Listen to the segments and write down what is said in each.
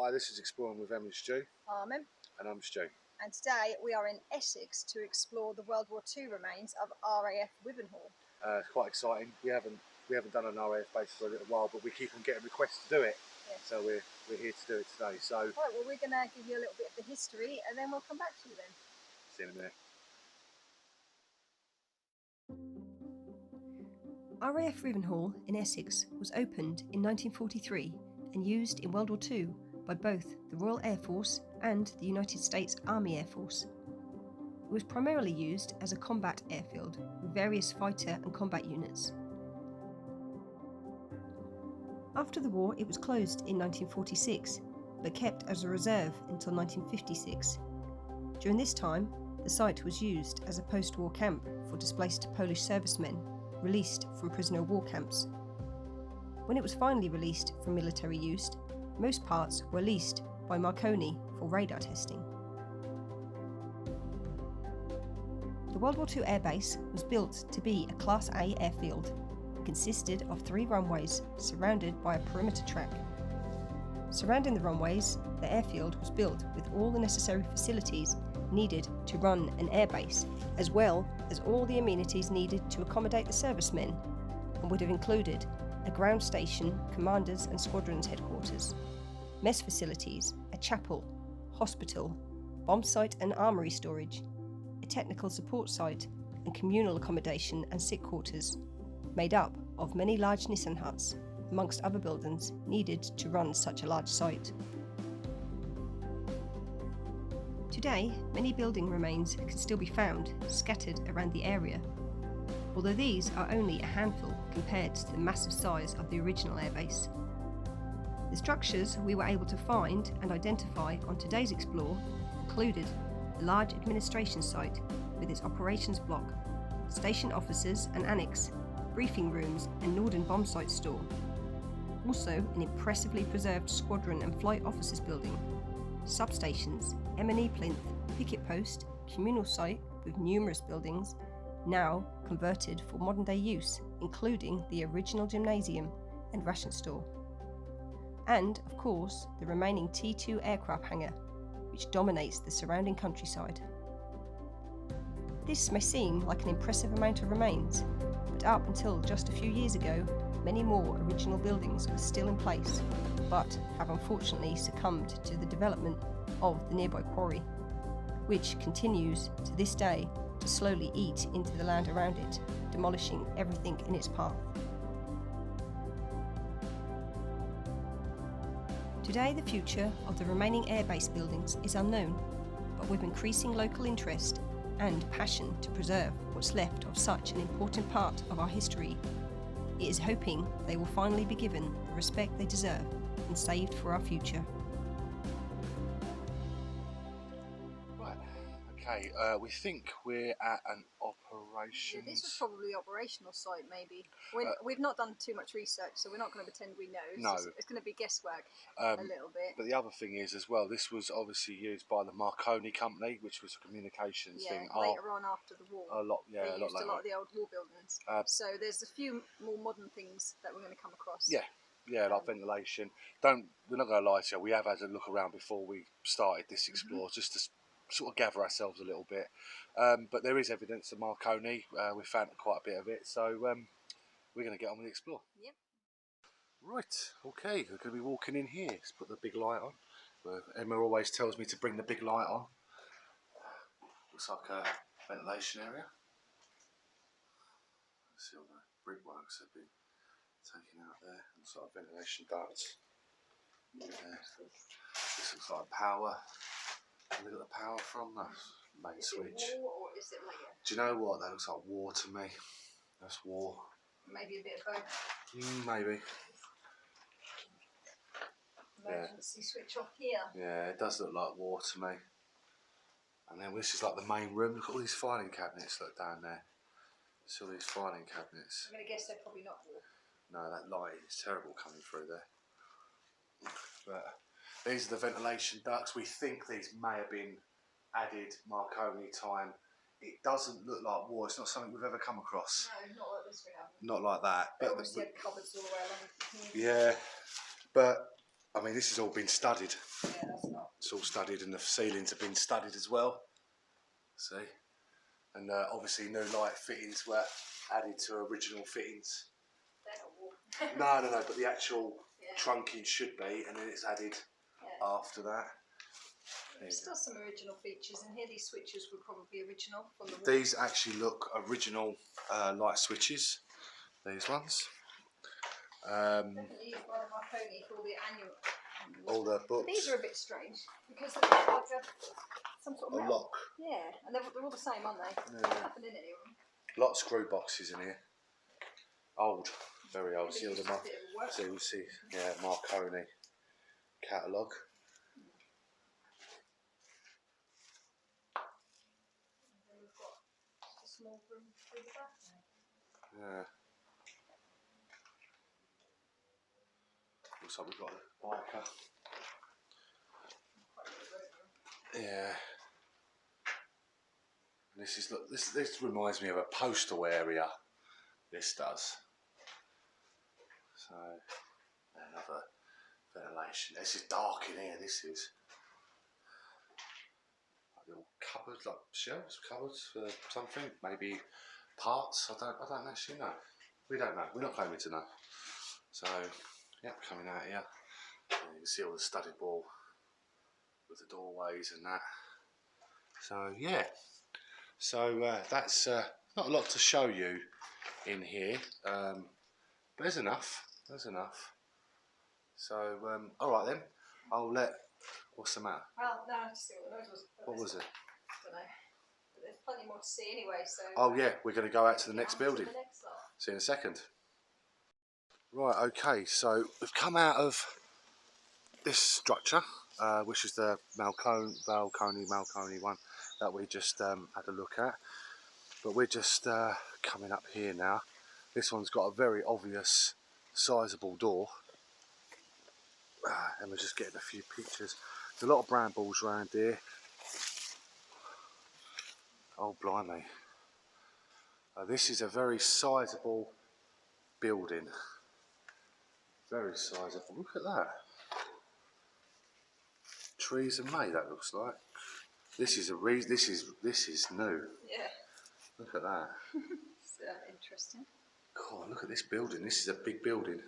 Hi, this is Exploring with Em and Stu. Armin. And I'm Stu. And today we are in Essex to explore the World War II remains of RAF Rivenhall. It's quite exciting. We haven't done an RAF base for a little while, but we keep on getting requests to do it. Yes. So we're here to do it today. So right, well, we're going to give you a little bit of the history and then we'll come back to you then. See you in a minute. RAF Rivenhall in Essex was opened in 1943 and used in World War II by both the Royal Air Force and the United States Army Air Force. It was primarily used as a combat airfield with various fighter and combat units. After the war, it was closed in 1946, but kept as a reserve until 1956. During this time, the site was used as a post-war camp for displaced Polish servicemen released from prisoner of war camps. When it was finally released from military use, most parts were leased by Marconi for radar testing. The World War II airbase was built to be a Class A airfield. It consisted of 3 runways surrounded by a perimeter track. Surrounding the runways, the airfield was built with all the necessary facilities needed to run an airbase, as well as all the amenities needed to accommodate the servicemen, and would have included a ground station, commanders and squadrons headquarters, mess facilities, a chapel, hospital, bomb site and armoury storage, a technical support site and communal accommodation and sick quarters, made up of many large Nissan huts, amongst other buildings needed to run such a large site. Today, many building remains can still be found scattered around the area, although these are only a handful compared to the massive size of the original airbase. The structures we were able to find and identify on today's explore included a large administration site with its operations block, station offices and annex, briefing rooms and Norden bomb site store. Also an impressively preserved squadron and flight officers building, substations, M&E plinth, picket post, communal site with numerous buildings, now converted for modern day use, including the original gymnasium and ration store. And, of course, the remaining T2 aircraft hangar, which dominates the surrounding countryside. This may seem like an impressive amount of remains, but up until just a few years ago, many more original buildings were still in place, but have unfortunately succumbed to the development of the nearby quarry, which continues to this day to slowly eat into the land around it, demolishing everything in its path. Today, the future of the remaining airbase buildings is unknown, but with increasing local interest and passion to preserve what's left of such an important part of our history, it is hoping they will finally be given the respect they deserve and saved for our future. Right, okay, we think we're at an operations... Yeah, this was probably the operational site, maybe. We've not done too much research, so we're not going to pretend we know. It's going to be guesswork a little bit. But the other thing is as well, this was obviously used by the Marconi company, which was a communications thing. Later on after the war. They used a lot of the old war buildings. So there's a few more modern things that we're going to come across. Yeah, like ventilation. We're not going to lie to you, we have had a look around before we started this explore, just to sort of gather ourselves a little bit. But there is evidence of Marconi. We found quite a bit of it, so we're going to get on with the explore. Yep. Right, okay, we're going to be walking in here. Let's put the big light on. Emma always tells me to bring the big light on. Looks like a ventilation area. Let's see all the brickworks have been taken out there. Looks like ventilation ducts. This looks like power. Where we got the power from? That's main switch. War, or is it like do you know what? That looks like war to me. That's war. Maybe a bit of both. Maybe. Emergency switch off here. Yeah, it does look like war to me. And then this is like the main room. Look at all these filing cabinets look down there. See all these filing cabinets. I'm going to guess they're probably not war. No, that light is terrible coming through there. But these are the ventilation ducts. We think these may have been added Marconi time. It doesn't look like war. It's not something we've ever come across. No, not like this we haven't. Not like that. But obviously had cupboards all the way along. Yeah, but I mean, this has all been studied. Yeah, that's not. It's all studied, and the ceilings have been studied as well. See? And obviously new light fittings were added to original fittings. They're not warm. No, but the actual trunking should be, and then it's added after that. There's still some original features in here. These switches were probably original from the wall. These actually look original light switches. These ones. Definitely used by the Marconi for all the annual. All the books. These are a bit strange because they've got like some sort of a lock. Yeah, and they're all the same, aren't they? Yeah. Nothing in any of them. Lot of screw boxes in here. Old, very old. See all the we'll see. Yeah, Marconi catalogue. And then we've got a small room through the back now. Yeah. Looks like we've got a biker. Yeah. And this is look. This reminds me of a postal area. This does. So another ventilation. This is dark in here. This is like little cupboards, like shelves, cupboards for something. Maybe parts. I don't actually know. We don't know. We're not claiming to know. So yeah, coming out here. And you can see all the studded wall with the doorways and that. So yeah. So that's not a lot to show you in here, but there's enough. There's enough. So all right then. I'll let. What's the matter? Well, no, I just see what the noise was. What was it? I don't know. But there's plenty more to see anyway. So. Oh yeah, we're going to go out to the next on to building. the next lot. See you in a second. Right. Okay. So we've come out of this structure, which is the Marconi one that we just had a look at. But we're just coming up here now. This one's got a very obvious, sizable door. And we're just getting a few pictures. There's a lot of brambles around here. Oh blimey. This is a very sizable building. Very sizable. Look at that. Trees are made, that looks like. This is new. Yeah. Look at that. It's interesting. God, look at this building. This is a big building.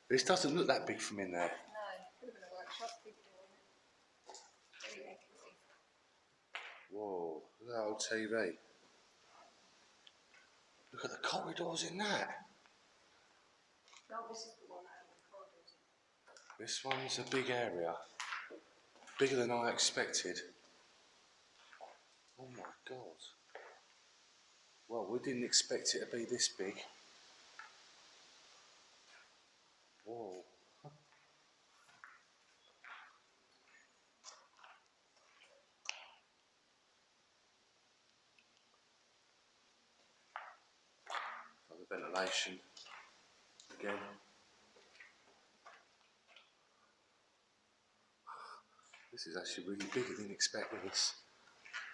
This doesn't look that big from in there. No, could have been a workshop. Big door in it. Very echoey. Whoa, look at that old TV. Look at the corridors in that. No, this is the one that had the corridors in. This one's a big area. Bigger than I expected. Oh my God. Well, we didn't expect it to be this big. Whoa. The ventilation again. This is actually really big. I didn't expect this.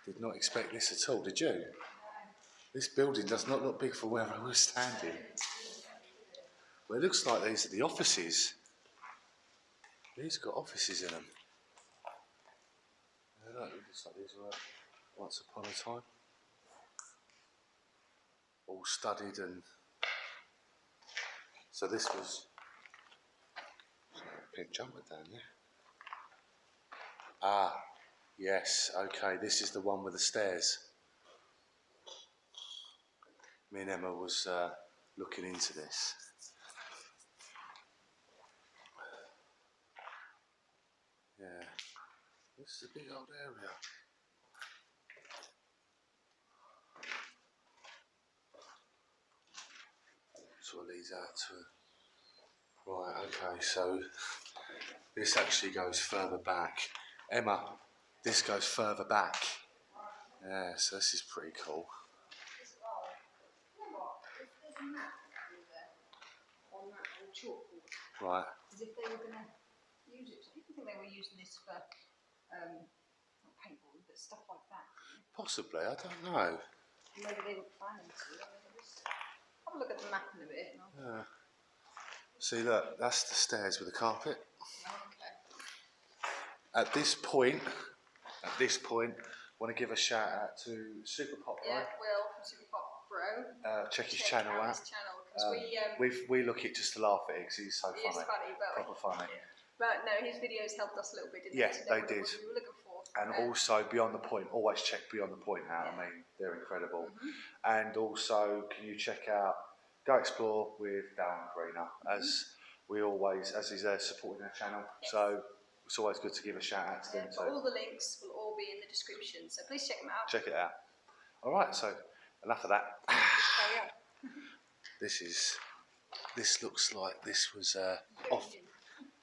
Did not expect this at all, did you? This building does not look big for where I was standing. Well, it looks like these are the offices. These have got offices in them. Yeah, look, it looks like these were once upon a time. All studied and... So this was... Pink jumper down there. Ah, yes, okay, this is the one with the stairs. Me and Emma was looking into this. Yeah, this is a big old area. Sort of leads out to... Right, okay, so this actually goes further back. Emma, this goes further back. Yeah, so this is pretty cool. On that old chalkboard. Right. As if they were going to use it. I didn't think they were using this for not paintball, but stuff like that. Possibly, I don't know. Maybe they were planning to. Have a look at the map in a bit. Yeah. See, look, that's the stairs with the carpet. At this point, I want to give a shout out to SuperPopBro. Yeah, Will from SuperPopBro. Check his channel out. We look at just to laugh at it because he's so funny. He is funny, but proper funny. Yeah. But no, his videos helped us a little bit, didn't they? They did. What we were looking for. And also Beyond the Point. Always check Beyond the Point out. I mean, they're incredible. And also, can you check out Go Explore with Darren Greener, as he's there supporting our channel. Yes. So it's always good to give a shout out to them too. All the links will all be in the description, so please check them out. Check it out. All right, so enough of that. Carry on. This looks like this was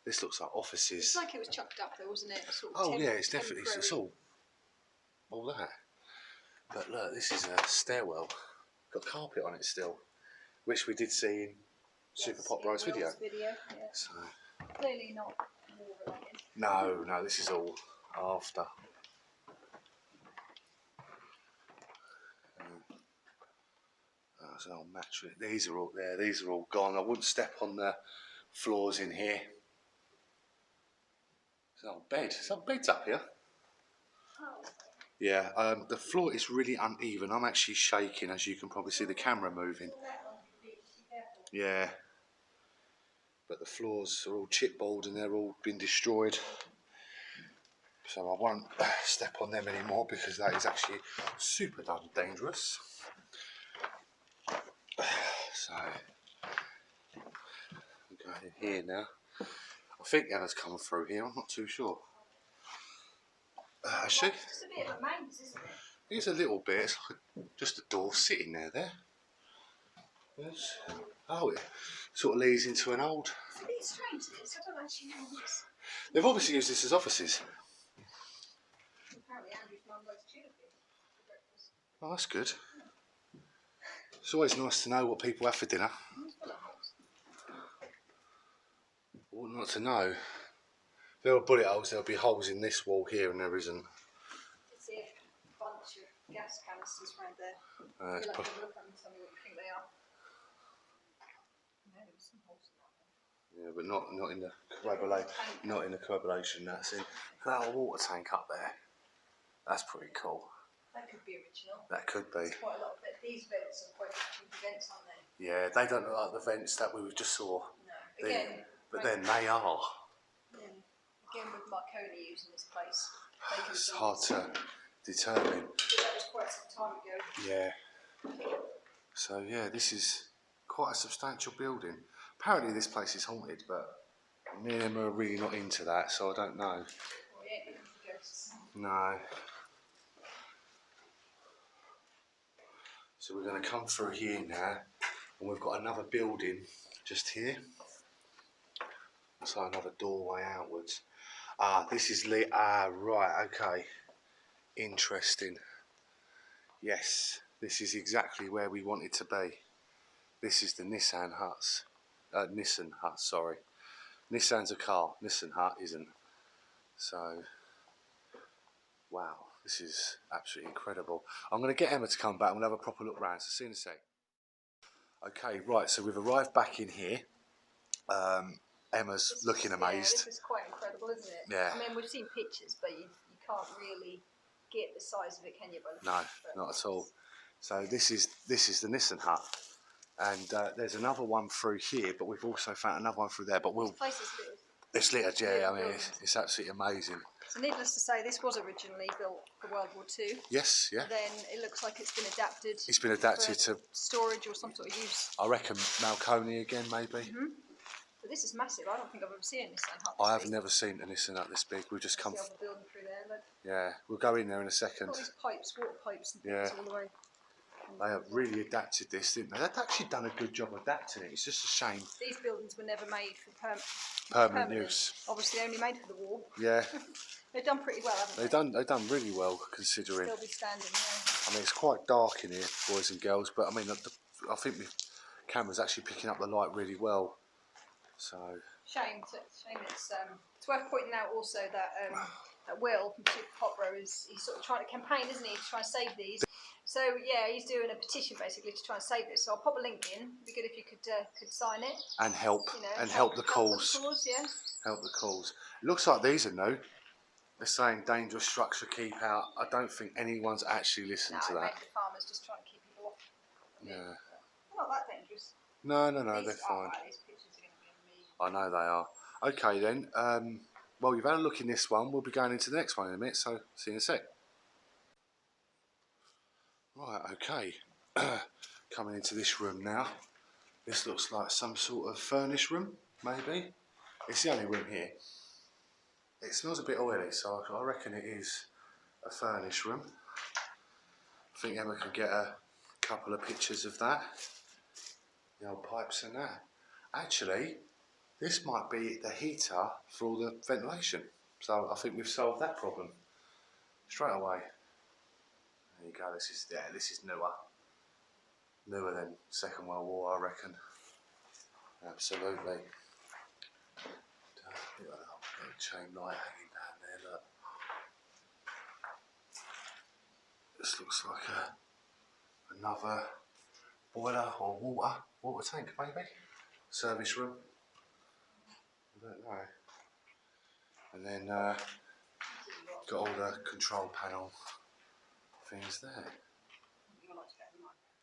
This looks like offices. It's like it was chucked up though, wasn't it? Sort of it's definitely, it's all that. But look, this is a stairwell. Got carpet on it still, which we did see in SuperPopBro's video. Yeah. So, clearly not war related. No, this is all after. That's an old mattress. These are all there. These are all gone. I wouldn't step on the floors in here. There's an old bed. There's old beds up here. Oh. Yeah, the floor is really uneven. I'm actually shaking, as you can probably see the camera moving. Yeah. But the floors are all chipboard and they're all been destroyed. So I won't step on them anymore because that is actually super dangerous. So, I'm going in here now. I think Emma's come through here, I'm not too sure. Actually, it's a bit of a maze, isn't it? It's a little bit, it's like just a door sitting there. Yes. Oh, it sort of leads into an old... It's a bit strange, this. I don't actually know this. They've obviously used this as offices. Apparently Andrew's mum likes chili for breakfast. Oh, that's good. It's always nice to know what people have for dinner. Well, not to know. If there were bullet holes, there'll be holes in this wall here, and there isn't. I see a bunch of gas canisters around there. It's you'll have to look at them and tell me what you think they are. No, there were some holes in that one. Yeah, but not in the coagulation. Not in the coagulation. That's in that water tank up there. That's pretty cool. That could be original. That could be. There's quite a lot of it. These vents are quite cheap vents, aren't they? Yeah, they don't look like the vents that we just saw. No. Again. But then they are. Yeah. Again, with Marconi using this place. It's hard to determine. That was quite some time ago. Yeah. So yeah, this is quite a substantial building. Apparently this place is haunted, but me and Emma are really not into that, so I don't know. Well, we ain't looking for ghosts. No. So we're going to come through here now, and we've got another building just here. So another doorway outwards. This is right, okay. Interesting. Yes, this is exactly where we wanted to be. This is the Nissan Hut, sorry. Nissan's a car, Nissan Hut isn't. So, wow, this is absolutely incredible. I'm going to get Emma to come back and we'll have a proper look round, so see you in a sec. Okay, right, so we've arrived back in here. Emma's looking amazed. This is quite incredible, isn't it? Yeah. I mean, we've seen pictures, but you can't really get the size of it, can you? No, not at all. So this is the Nissan Hut, and there's another one through here, but we've also found another one through there. But this place is littered. It's littered, yeah. I mean, it's absolutely amazing. So needless to say, this was originally built for World War II. Yes, yeah. Then it looks like it's been adapted. It's been adapted to storage or some sort of use. I reckon Marconi again, maybe. But this is massive. I don't think I've ever seen a Nissan Hut. I have never seen a Nissan Hut this big. We've just come. The other building through there, look. Yeah, we'll go in there in a second. All these pipes, water pipes, and things all the way. They have really adapted this, didn't they? They've actually done a good job adapting it. It's just a shame. These buildings were never made for permanent use. Obviously, only made for the war. Yeah. They've done pretty well, haven't they? They've done really well considering. Still be standing, yeah. I mean, it's quite dark in here, boys and girls, but I mean, I think the camera's actually picking up the light really well. So. Shame. It's worth pointing out also that that Will from SuperPopBro he's sort of trying to campaign, isn't he, to try and save these. So yeah, he's doing a petition basically to try and save it. So I'll pop a link in. It'd be good if you could sign it and help, you know, and help the cause. Help the cause, yeah. Help the cause. It looks like these are new. They're saying dangerous structure, keep out. I don't think anyone's actually listened to that. Maybe the farmers just trying to keep people off. Yeah. They're not that dangerous. No, they're fine. These pictures are going to be amazing. I know they are. Okay then. Well, you've had a look in this one. We'll be going into the next one in a minute. So see you in a sec. Right. Okay. Coming into this room now. This looks like some sort of furnished room, maybe. It's the only room here. It smells a bit oily, so I reckon it is a furnished room. I think Emma can get a couple of pictures of that. The old pipes and that. Actually, this might be the heater for all the ventilation. So I think we've solved that problem straight away. There you go. This is newer than Second World War, I reckon. Absolutely. Look at that little chain light hanging down there. Look. This looks like another boiler or water tank, maybe. Service room. I don't know. And then got all the control panel things there.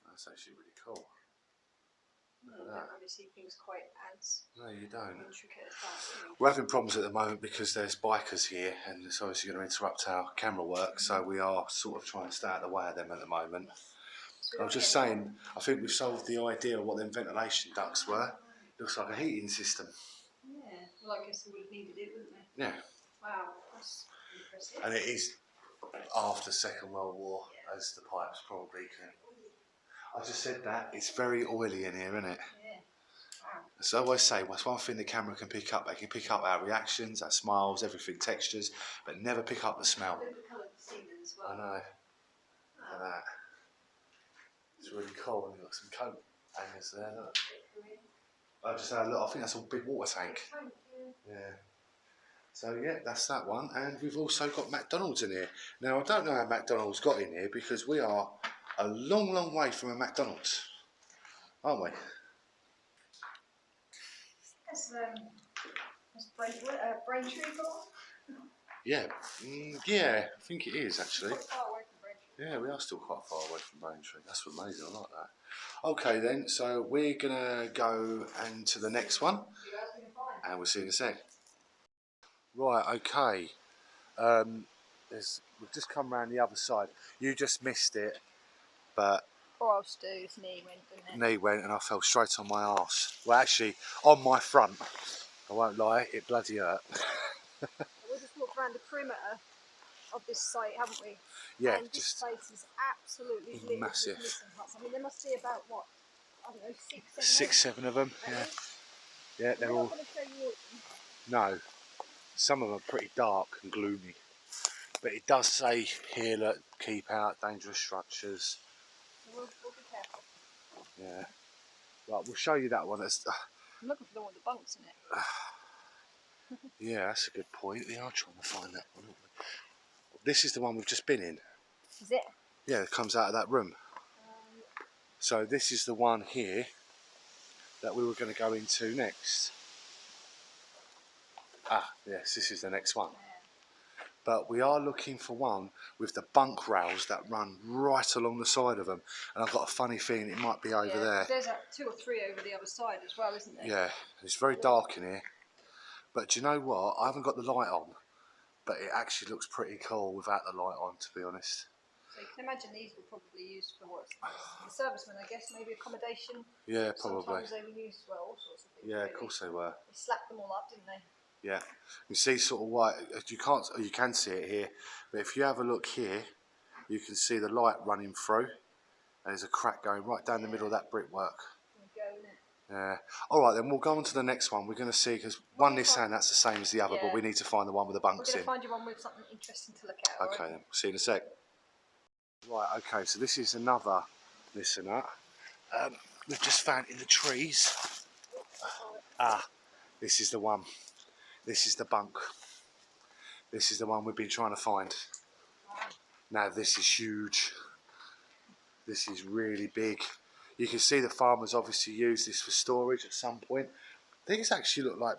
That's actually really cool. Look at that. Don't really see things quite as No, you don't. intricate as that. Really. We're having problems at the moment because there's bikers here and it's obviously going to interrupt our camera work, so we are sort of trying to stay out of the way of them at the moment. I was just saying, I think we've solved the idea of what them ventilation ducts were. Looks like a heating system. Yeah, well I guess they would have needed it, wouldn't they? Yeah. Wow, that's impressive. And it is after Second World War, as the pipes probably can. I just said that, it's very oily in here, isn't it? Yeah. Wow. So I always say, what's one thing the camera can pick up? They can pick up our reactions, our smiles, everything, textures, but never pick up the smell. Look at the colour of the ceiling as well. I know. Look at that. It's really cool. You've got some coat hangers there, look. I just had a look, I think that's a big water tank. Yeah. So yeah, that's that one. And we've also got McDonald's in here. Now I don't know how McDonald's got in here because we are a long, long way from a McDonald's, aren't we? That's Braintree got? Yeah, yeah, I think it is actually. Quite far away from Braintree. Yeah, we are still quite far away from Braintree. That's amazing, I like that. Okay then, so we're gonna go into the next one and we'll see you in a sec. Right, okay. We've just come round the other side. You just missed it, but Poor old Stu's knee went, didn't it? knee went and I fell straight on my arse. Well, actually, on my front. I won't lie, it bloody hurt. We just walked around the perimeter of this site, haven't we? Yeah, and just this place is absolutely littered massive. with missing huts. I mean, there must be about what? I don't know, 6, 7. 6, 7 of them. Yeah, yeah, they're all. Not going to show you all of them. No, some of them are pretty dark and gloomy, but it does say here, look, keep out dangerous structures. We'll be careful. Yeah, right, we'll show you that one. That's I'm looking for the one with the bunks in it. yeah, that's a good point. We are trying to find that one, aren't we? This is the one we've just been in. Is it? Yeah, it comes out of that room. So this is the one here that we were going to go into next. Ah, yes, this is the next one. But we are looking for one with the bunk rails that run right along the side of them. And I've got a funny feeling it might be over there. There's 2 or 3 over the other side as well, isn't there? Yeah, it's very dark in here. But do you know what? I haven't got the light on, but it actually looks pretty cool without the light on, to be honest. So you can imagine these were probably used for what? The servicemen, I guess, maybe accommodation. Yeah, probably. Sometimes they were used for all sorts of things. Yeah, really. of course they were. They slapped them all up, didn't they? Yeah, you see sort of white. You can see it here, but if you have a look here, you can see the light running through. And there's a crack going right down the middle of that brickwork. Yeah. All right, then we'll go on to the next one. We're going to see because one Nissan that's the same as the other, but we need to find the one with the bunks in. We're going to find you one with something interesting to look at. Okay, then. See you in a sec. Right. Okay. So this is another Nissan. We've just found in the trees. Ah, this is the one. This is the bunk. This is the one we've been trying to find. Now this is huge. This is really big. You can see the farmers obviously use this for storage at some point. These actually look like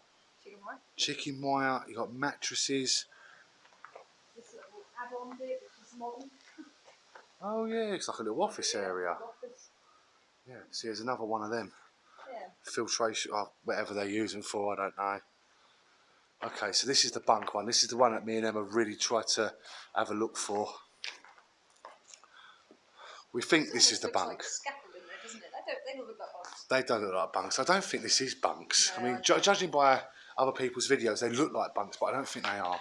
chicken wire. You've got mattresses. This little add-on bit, which is modern. Oh yeah, it's like a little office area. Yeah, see, there's another one of them. Yeah. Filtration, or whatever they use them for, I don't know. Okay, so this is the bunk one. This is the one that me and Emma really tried to have a look for. We think this is the bunk. Like scaffolding there, doesn't it? They don't look like bunks. They don't look like bunks. I don't think this is bunks. No, I mean, judging by other people's videos, they look like bunks, but I don't think they are.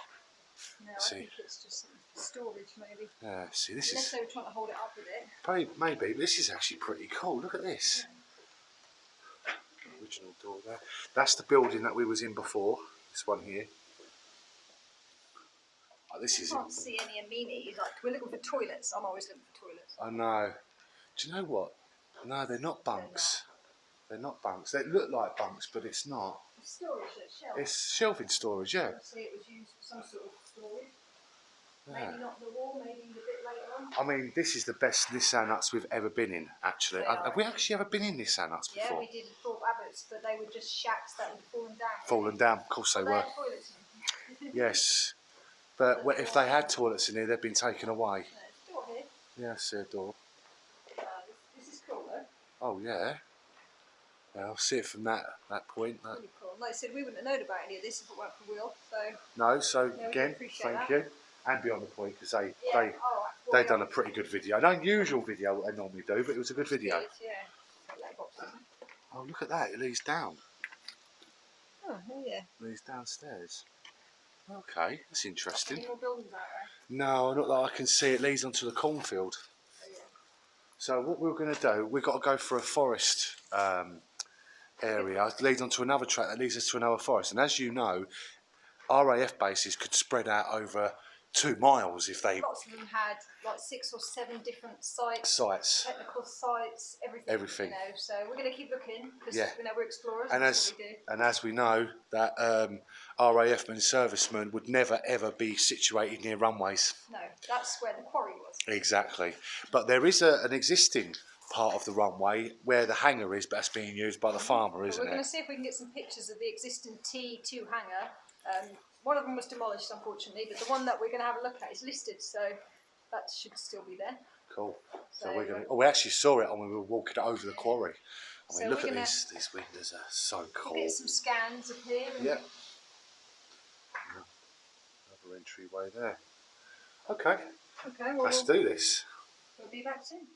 No, I think it's just some storage, maybe. Yeah, see, this Unless is... they were trying to hold it up with it. Maybe, but this is actually pretty cool. Look at this. Yeah. Original door there. That's the building that we was in before. This one here. Oh, this is... I can't see any amenities. Like, we're looking for toilets. I'm always looking for toilets. I know. Do you know what? No, they're not bunks. They're not bunks. They look like bunks, but it's not. It's storage, shelf. It's shelving storage, yeah. I see it was used for some sort of storage. Yeah. Maybe not the wall, maybe a bit later on. I mean, this is the best Nissan Huts we've ever been in, actually. Have we actually ever been in Nissan Huts before? Yeah, we did Thorpe Abbots, but they were just shacks that had fallen down. Fallen down, of course they were. They had toilets in them. Yes. But if they had toilets in here, they've been taken away. There's a door here. Yeah, I see a door. This is cool though. Oh, yeah. Yeah, I'll see it from that point. Really cool. Like I said, we wouldn't have known about any of this if it weren't for Will. So no, so yeah, again, thank you. And Beyond the Point, because they done a pretty good video. An unusual video what they normally do, but it was a good video. Oh, look at that, it leads down. Oh, yeah. Leads downstairs. Okay, that's interesting. Any more buildings out there? No, not that I can see. It leads onto the cornfield. Oh, yeah. So what we're going to do, we've got to go for a forest area. It leads onto another track that leads us to another forest. And as you know, RAF bases could spread out over 2 miles if they... Lots of them had like 6 or 7 different sites. Technical sites, everything. You know, so we're going to keep looking because you know, we're explorers. And that's what we do. And as we know, that RAF men, servicemen, would never ever be situated near runways. No, that's where the quarry was. Exactly. But there is an existing part of the runway where the hangar is, but that's being used by the farmer, isn't it? We're going to see if we can get some pictures of the existing T2 hangar. One of them was demolished, unfortunately, but the one that we're going to have a look at is listed, so that should still be there. Cool. So we're going to... Oh, we actually saw it when we were walking over the quarry. I mean, look at these windows are so cool. We'll get some scans up here. Yeah. Another entryway there. Okay. Okay, well, let's do this. We'll be back soon.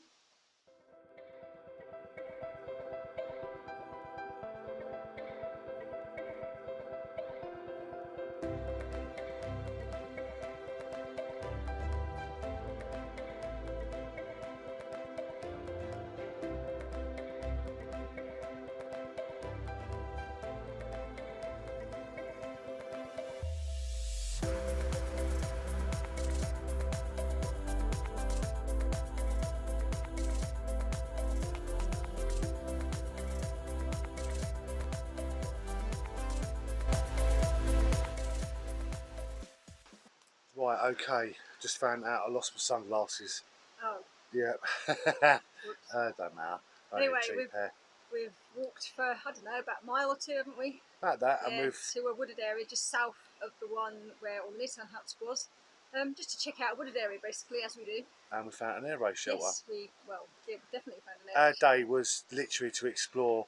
Right, okay. Just found out I lost my sunglasses. Oh. Yeah. Don't matter. Anyway, we've walked for, I don't know, about a mile or 2, haven't we? About that, yeah, and we've... to a wooded area just south of the one where all the Nissan Huts was. Just to check out a wooded area, basically, as we do. And we found an air raid shelter. Yes, we definitely found an air raid Our day was literally to explore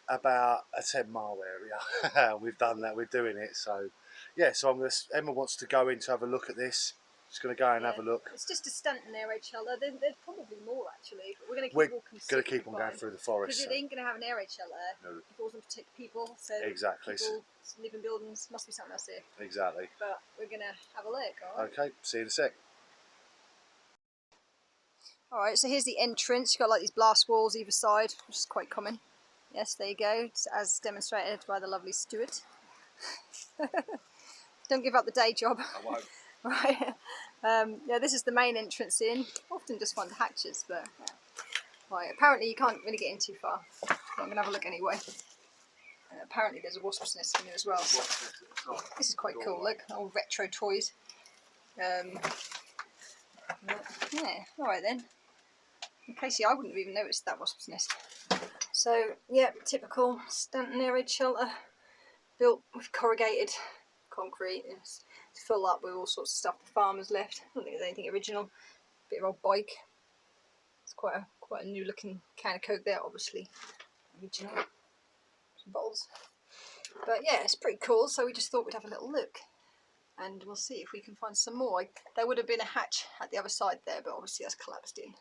about a 10-mile area. We've done that, we're doing it, so... Yeah, so Emma wants to go in to have a look at this. She's going to go and have a look. It's just a Stanton air raid shelter. There's probably more, actually, but we're going to keep walking. We're going to keep on going through the forest. Because it ain't going to have an air raid shelter if it wasn't to protect people. So exactly. People live in buildings, must be something else here. Exactly. But we're going to have a look, alright? Okay, see you in a sec. Alright, so here's the entrance. You've got like these blast walls either side, which is quite common. Yes, there you go, it's as demonstrated by the lovely Stuart. Don't give up the day job. I won't. Right. Yeah, this is the main entrance in. Often just find the hatches, but right. Apparently you can't really get in too far. So I'm gonna have a look anyway. Apparently there's a wasp's nest in here as well. So this is quite cool. Look, old retro toys. Yeah. All right then. Casey, I wouldn't have even noticed that wasp's nest. So, yeah, typical Stanton air raid shelter, built with corrugated concrete. It's full up with all sorts of stuff the farmers left. I don't think there's anything original. Bit of old bike. It's quite a new looking can of Coke there, obviously original. Some bottles. But yeah, it's pretty cool. So we just thought we'd have a little look, and we'll see if we can find some more. There would have been a hatch at the other side there, but obviously that's collapsed in.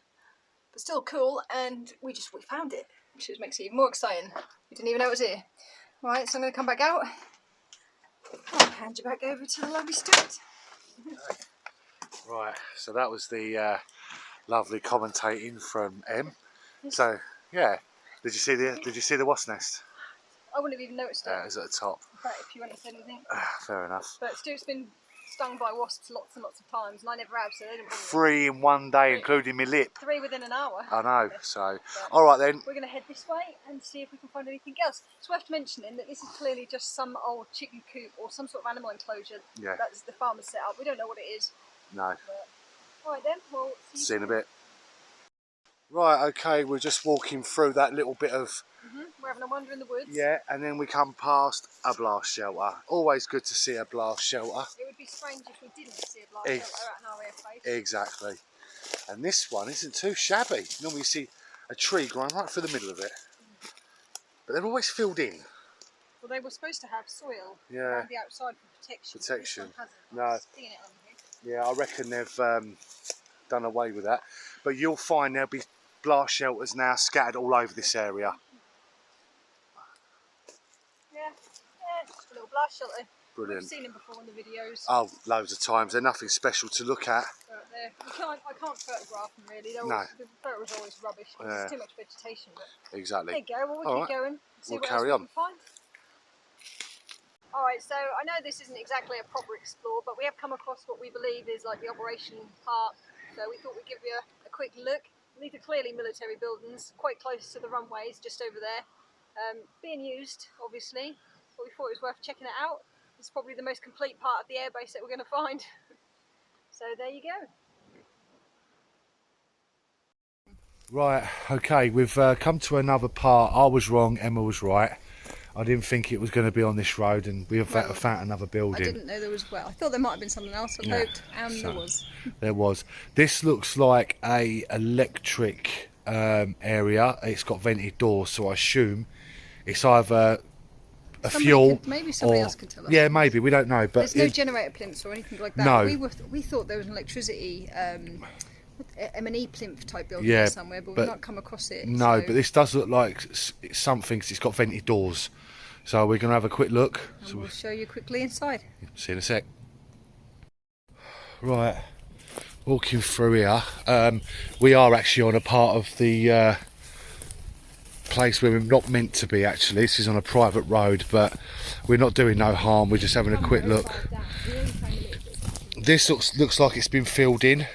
But still cool, and we found it, which makes it even more exciting. We didn't even know it was here. Right, so I'm going to come back out. I'll hand you back over to the lovely Stuart. Right, so that was the lovely commentating from Em. So yeah, did you see the wasp nest? I wouldn't have even noticed it. It was at the top. In fact, if you wouldn't have said anything. Fair enough. But Stuart's been stung by wasps lots and lots of times, and I never have, so they didn't bother me. 3 in one day, including my lip. 3 within an hour. I know. So, all right then. We're going to head this way and see if we can find anything else. It's worth mentioning that this is clearly just some old chicken coop or some sort of animal enclosure. Yeah. That's the farmer's set up. We don't know what it is. No. All right then. We'll see you in a bit. Right. Okay. We're just walking through that little bit of. We're having a wander in the woods. Yeah, and then we come past a blast shelter. Always good to see a blast shelter. It would be strange if we didn't see a blast shelter at our airbase. Exactly. And this one isn't too shabby. Normally you see a tree growing right through the middle of it. But they're always filled in. Well, they were supposed to have soil around the outside for protection. Protection. No. Yeah, I reckon they've done away with that. But you'll find there'll be blast shelters now scattered all over this area. Yeah, just a little blast shelter. Brilliant. We've seen them before in the videos. Oh, loads of times. They're nothing special to look at. But I can't photograph them really. No. The photos are always rubbish because there's too much vegetation. But exactly. there you go. Well, we'll keep going. See we'll what carry else on. we can find. Alright, so I know this isn't exactly a proper explore, but we have come across what we believe is like the operation part. So we thought we'd give you a quick look. These are clearly military buildings, quite close to the runways, just over there. Being used, obviously. But we thought it was worth checking it out. It's probably the most complete part of the airbase that we're going to find. So there you go. Right, okay, we've come to another part. I was wrong, Emma was right. I didn't think it was going to be on this road, and we have found another building. I didn't know there was, well, I thought there might have been something else I hoped, and there was. There was. This looks like a electric area. It's got vented doors, so I assume it's either fuel maybe somebody else could tell us. Yeah, maybe, we don't know. But there's no generator plinths or anything like that. No. We thought there was an electricity M&E plinth type building somewhere, but we've not come across it. No, but this does look like it's something, because it's got vented doors. So we're going to have a quick look. And we'll show you quickly inside. See you in a sec. Right, walking through here. We are actually on a part of the place where we're not meant to be actually. This is on a private road, but we're not doing no harm. We're just having a quick look. This looks like it's been filled in,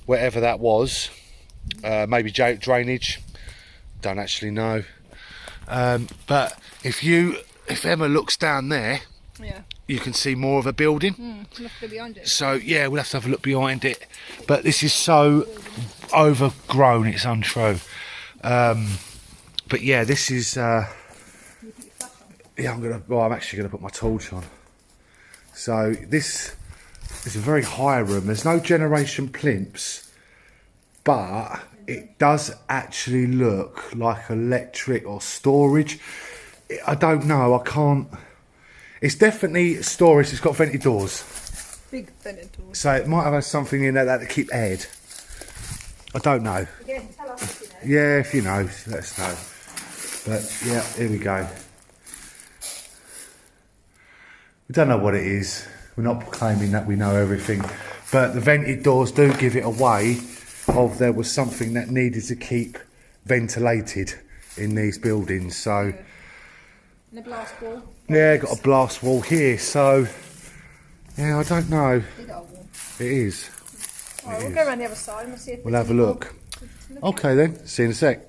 whatever that was. Maybe drainage. Don't actually know. But if Emma looks down there, you can see more of a building. We'll have to go behind it. So yeah, we'll have to have a look behind it. But this is so overgrown, it's untrue. But yeah, this is. Yeah, I'm actually gonna put my torch on. So this is a very high room. There's no generation plinths, but it does actually look like electric or storage. I don't know. I can't. It's definitely storage. It's got vented doors. Big vented doors. So it might have had something in there that keep air. I don't know. Yeah, tell us if you know. Yeah, if you know, let us know. But yeah, here we go. We don't know what it is. We're not claiming that we know everything. But the vented doors do give it away of there was something that needed to keep ventilated in these buildings. So and a blast wall. Yeah, got a blast wall here. So yeah, I don't know. It is. Alright, we'll go around the other side and we'll see if we'll have a look. Okay then, see you in a sec.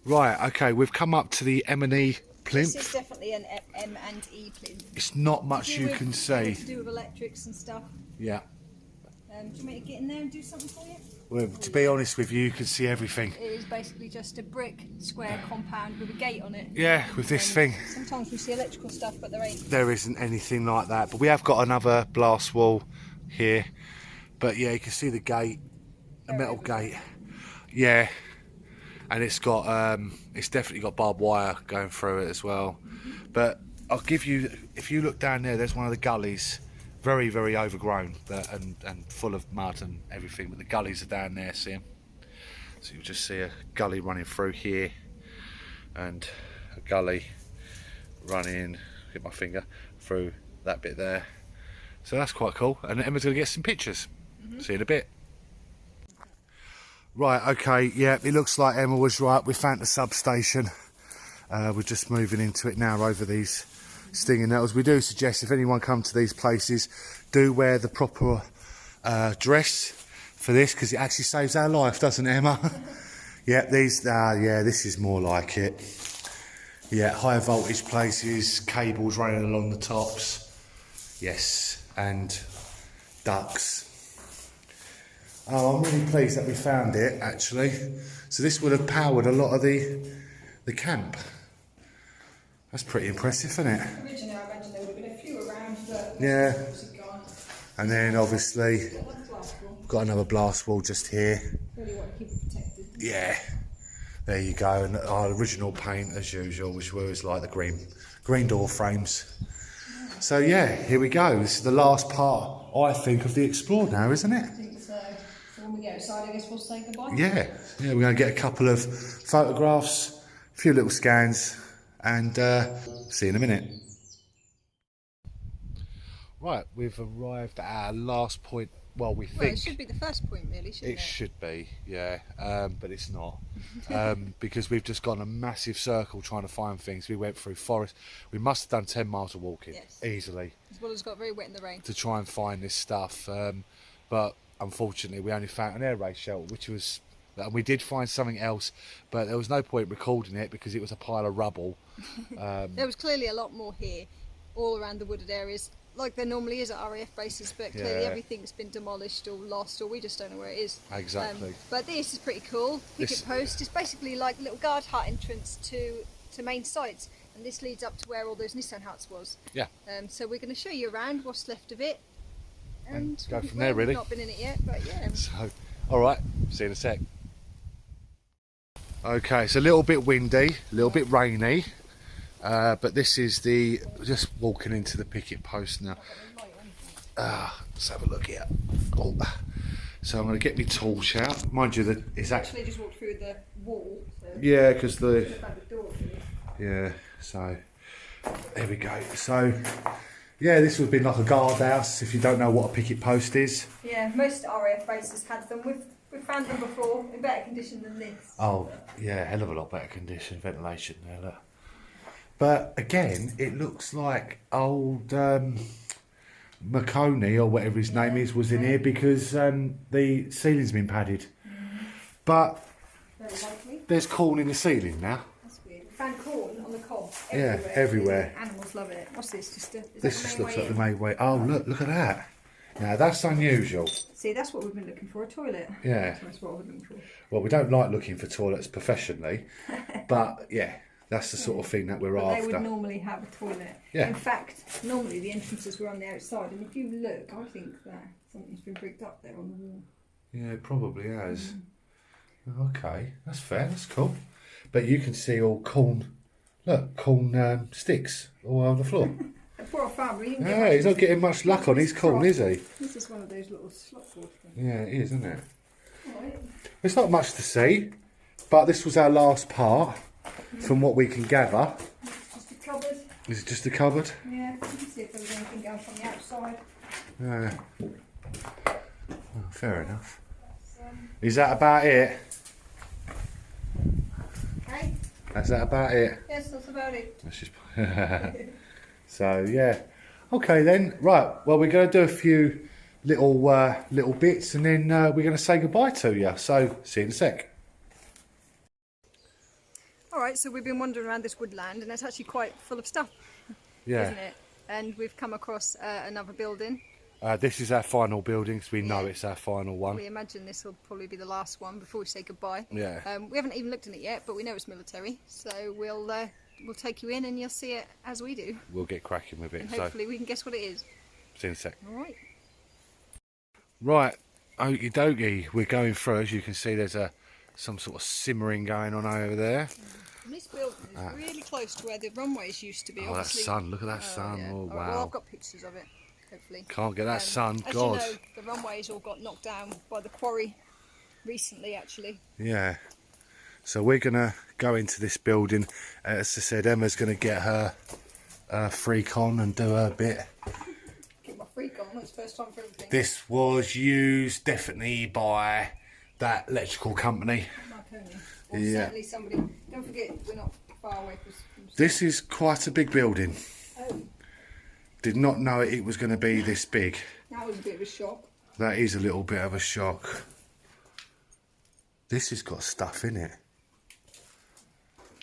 Right, okay, we've come up to the M&E plinth. This is definitely an M&E plinth. It's not much you can see. To do with electrics and stuff. Yeah. Do you want me to get in there and do something for you? Well, to be honest with you, you can see everything. It is basically just a brick square compound with a gate on it. Yeah, with this thing. Sometimes we see electrical stuff, but there isn't anything like that. But we have got another blast wall here. But yeah, you can see the gate, the metal gate. Yeah, and it's got it's definitely got barbed wire going through it as well. But I'll give you, if you look down there, there's one of the gullies, very, very overgrown, but and full of mud and everything. But the gullies are down there, see them? So you'll just see a gully running through here, and a gully running, get my finger, through that bit there. So that's quite cool. And Emma's going to get some pictures. See you in a bit. Right, okay, yeah, it looks like Emma was right. We found the substation. We're just moving into it now over these stinging nettles. We do suggest if anyone comes to these places, do wear the proper dress for this, because it actually saves our life, doesn't it, Emma? Yeah, these, yeah, this is more like it. Yeah, high voltage places, cables running along the tops. Yes, and ducts. Oh, I'm really pleased that we found it, actually. So this would have powered a lot of the camp. That's pretty impressive, isn't it? originally I imagine there would have been a few around, but Yeah. obviously gone. And then obviously Blast wall. got another blast wall just here. Really want to keep it protected. Yeah, there you go. And our original paint as usual, which was like the green door frames. So yeah, here we go. This is the last part, I think, of the Explore now, isn't it? I think so. So when we get outside, I guess we'll say goodbye. Yeah, we're going to get a couple of photographs, a few little scans, and see you in a minute. Right, we've arrived at our last point. Well, we think. Well, it should be the first point, really, shouldn't it? It should be, yeah, but it's not, because we've just gone a massive circle trying to find things. We went through forest. We must have done 10 miles of walking, Yes. easily, As well as got very wet in the rain. to try and find this stuff. But unfortunately, we only found an air raid shelter, which was, and we did find something else, but there was no point recording it because it was a pile of rubble. There was clearly a lot more here, all around the wooded areas, like there normally is at RAF bases, but clearly Yeah. everything's been demolished or lost, or we just don't know where it is. Exactly. But this is pretty cool. Picket post is basically like a little guard hut entrance to main sites, and this leads up to where all those Nissan huts was. Yeah. So we're going to show you around what's left of it, and go from there, really. We've not been in it yet, but yeah. So, all right, see you in a sec. Okay, it's a little bit windy, a little bit rainy, but this is just walking into the picket post now. Let's have a look here. Oh. So I'm going to get my torch out. Mind you, that it's Actually, just walked through the wall. So yeah, because the found the door through. yeah. So there we go. So yeah, this would be like a guardhouse if you don't know what a picket post is. Yeah, most RAF bases had them. We've found them before in better condition than this. Oh yeah, hell of a lot better condition, ventilation there. Look. But again, it looks like old Marconi or whatever his name is was in here because the ceiling's been padded. But Very likely. there's corn in the ceiling now. That's weird. We found corn on the cob. Yeah, everywhere. Animals loving it. What's this? Is This that just the main looks way like the in? main way. Oh look at that. Now that's unusual. See, that's what we've been looking for, a toilet. Yeah. That's what we're looking for. Well, we don't like looking for toilets professionally, but yeah, that's the sort of thing that we're But after. they would normally have a toilet. Yeah. In fact, normally the entrances were on the outside, and if you look, I think that something's been bricked up there on the wall. Yeah, it probably has. Okay, that's fair, that's cool. But you can see all corn, look, corn sticks all over the floor. A poor farmer, he didn't get Yeah, much he's not of getting much luck on his corn, is he? This is one of those little slot board things. Yeah, it is, isn't it? Right. There's not much to see, but this was our last part, from what we can gather. Just a cupboard. Is it just a cupboard? Yeah, you can see if there was anything else on the outside. Yeah. Oh, fair enough. Is that about it? Okay. Is that about it? Yes, that's about it. That's just so yeah. Okay then. Right. Well, we're going to do a few little bits, and then we're going to say goodbye to you. So see you in a sec. Alright, so we've been wandering around this woodland, and it's actually quite full of stuff, Yeah. isn't it? And we've come across another building. This is our final building, so we know it's our final one. We imagine this will probably be the last one before we say goodbye. Yeah. We haven't even looked at it yet, but we know it's military, so we'll take you in and you'll see it as we do. We'll get cracking with it. And hopefully we can guess what it is. See you in a sec. All right. Right, okie dokie. We're going through. As you can see, there's some sort of simmering going on over there. And this building is really close to where the runways used to be. Oh, that sun! Look at that sun! Yeah. Oh, wow! Well, I've got pictures of it. Hopefully. Can't get that sun. As God. you know, the runways all got knocked down by the quarry recently, actually. Yeah. So we're gonna go into this building. As I said, Emma's gonna get her freak on and do her bit. Get my freak on. It's first time for everything. This was used definitely by that electrical company. Marconi. Or certainly somebody. Don't forget, we're not far away from. This is quite a big building. Oh. Did not know it was going to be this big. That was a bit of a shock. That is a little bit of a shock. This has got stuff in it.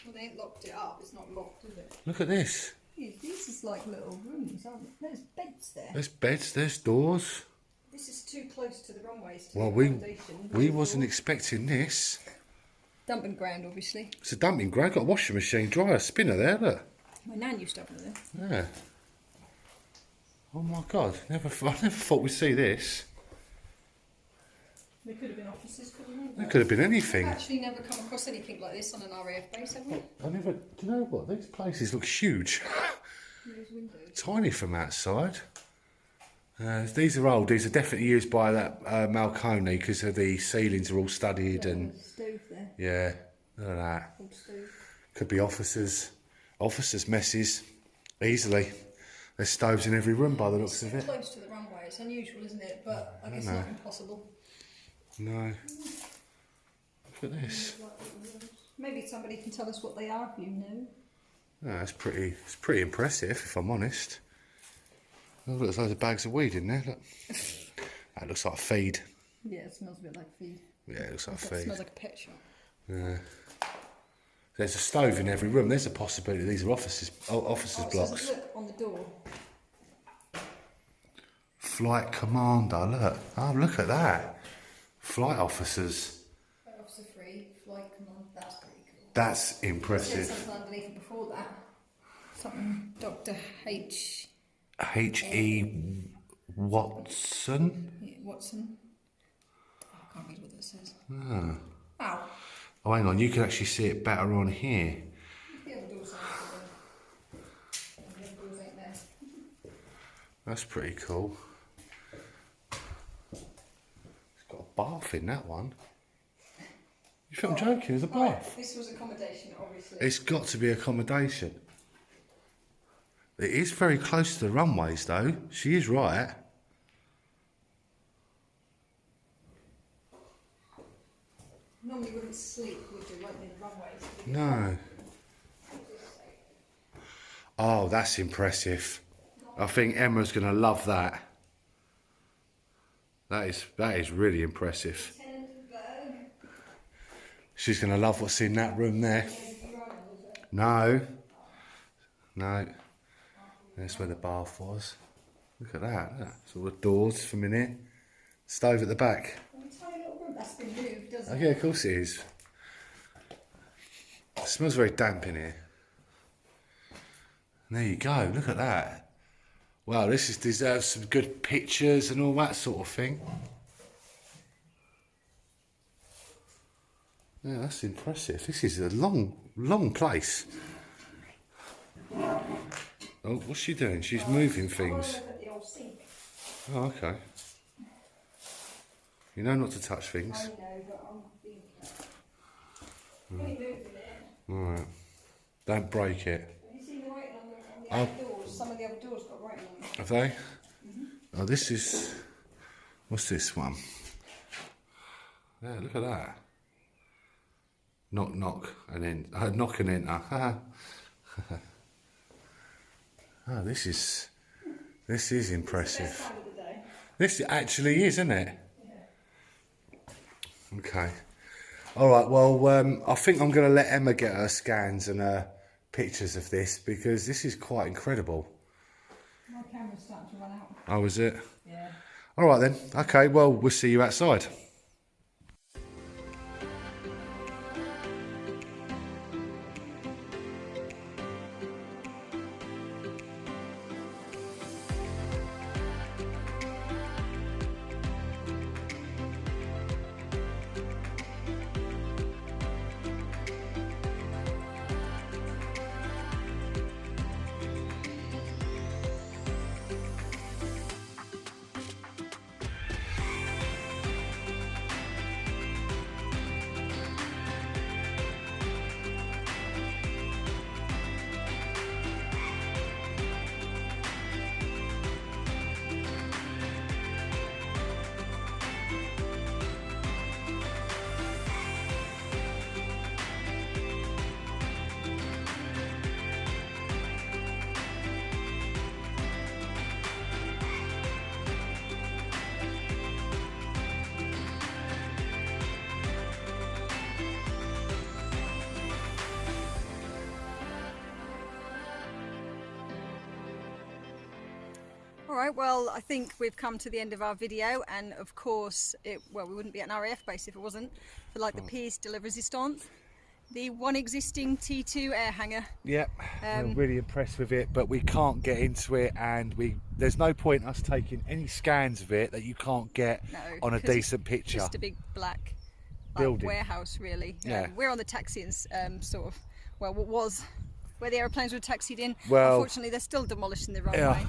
Well, they ain't locked it up. It's not locked, is it? Look at this. These is like little rooms, aren't they? There's beds there. There's beds, there's doors. This is too close to the runways. Well, we wasn't expecting this. Dumping ground, obviously. It's a dumping ground. Got a washing machine, dryer, spinner there. Look. My nan used to have one there. Yeah. Oh my God! I never thought we'd see this. There could have been offices, couldn't There could have been anything. I've actually never come across anything like this on an RAF base, have we? I never. Do you know what? These places look huge. Those windows. Tiny from outside. These are old. These are definitely used by that Marconi because the ceilings are all studded and. There's a stove there. Yeah, look at that. Old stove. Could be officers' messes easily. There's stoves in every room by the looks of it. Close to the runway. It's unusual, isn't it? But I guess not impossible. No. Look at this. Maybe somebody can tell us what they are if you know. Oh, it's pretty impressive, if I'm honest. Oh, look, there's loads of bags of weed in there. Look. That looks like a feed. Yeah, it smells a bit like feed. Yeah, it looks like a It feed. smells like a pet shop. Yeah. There's a stove in every room. There's a possibility these are offices blocks. Look on the door. Flight commander, look. Oh, look at that. Flight officers. Officer free, flight command. That's pretty cool. That's There's impressive. something underneath it before that. Something Dr. H. H.E. Watson? Yeah, Watson. Oh, I can't read what that says. Oh. Ow. Oh, hang on. You can actually see it better on here. The other doors ain't there. That's pretty cool. It's got a bath in that one. You think I'm joking? There's a bath. Right, this was accommodation, obviously. It's got to be accommodation. It is very close to the runways, though. She is right. Normally you wouldn't sleep, would you, right near the runways? No. Oh, that's impressive. I think Emma's going to love that. That is really impressive. She's going to love what's in that room there. No. No. That's where the bath was. Look at that. Look. It's all the doors from in here. Stove at the back. Tiny little room that's been moved, doesn't Oh, it? yeah, of course it is. It smells very damp in here. And there you go. Look at that. Wow, this deserves some good pictures and all that sort of thing. Yeah, that's impressive. This is a long place. Oh, what's she doing? She's moving things. Oh, okay. You know not to touch things. I know, but I'm being moving it. Alright. Don't break it. Have you seen the writing on the doors? Some of the other doors got writing on them. Have they? Oh, this is... What's this one? Yeah, look at that. Knock, knock, and then... knock and enter. Oh, this is impressive. Best time of the day. This actually is, isn't it? Yeah. Okay. All right, well, I think I'm going to let Emma get her scans and her pictures of this because this is quite incredible. My camera's starting to run out. Oh, is it? Yeah. All right then. Okay, well, we'll see you outside. Alright, well I think we've come to the end of our video, and of course we wouldn't be at an RAF base if it wasn't for like the pièce de la résistance, the one existing T2 air hangar. Yep, we're really impressed with it, but we can't get into it, and there's no point us taking any scans of it that you can't get on a decent picture. Just a big black building warehouse, really. Yeah. We're on the taxiing sort of, well, what was where the aeroplanes were taxied in. Well, unfortunately they're still demolishing the runway. Yeah.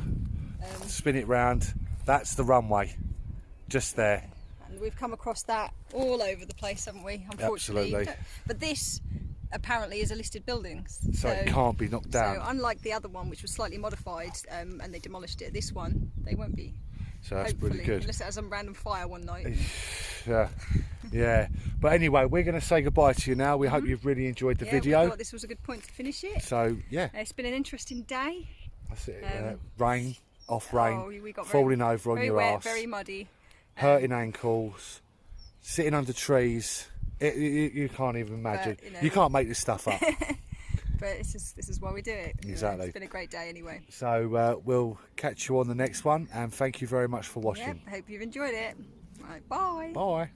Spin it round, that's the runway, just there. And we've come across that all over the place, haven't we? Unfortunately. Absolutely. But this apparently is a listed building, So it can't be knocked down. So unlike the other one, which was slightly modified and they demolished it, this one they won't be. So that's hopefully, pretty good. Unless it has some random fire one night. Yeah. But anyway, we're going to say goodbye to you now. We hope you've really enjoyed the video. We thought this was a good point to finish it. So yeah, it's been an interesting day. That's it. Rain, off rain, We got falling over on your wet, arse, very muddy, hurting ankles, sitting under trees. You can't even imagine. But, you can't make this stuff up. But this is why we do it. Exactly. It's been a great day anyway. So we'll catch you on the next one, and thank you very much for watching. I hope you've enjoyed it. Right, bye. Bye.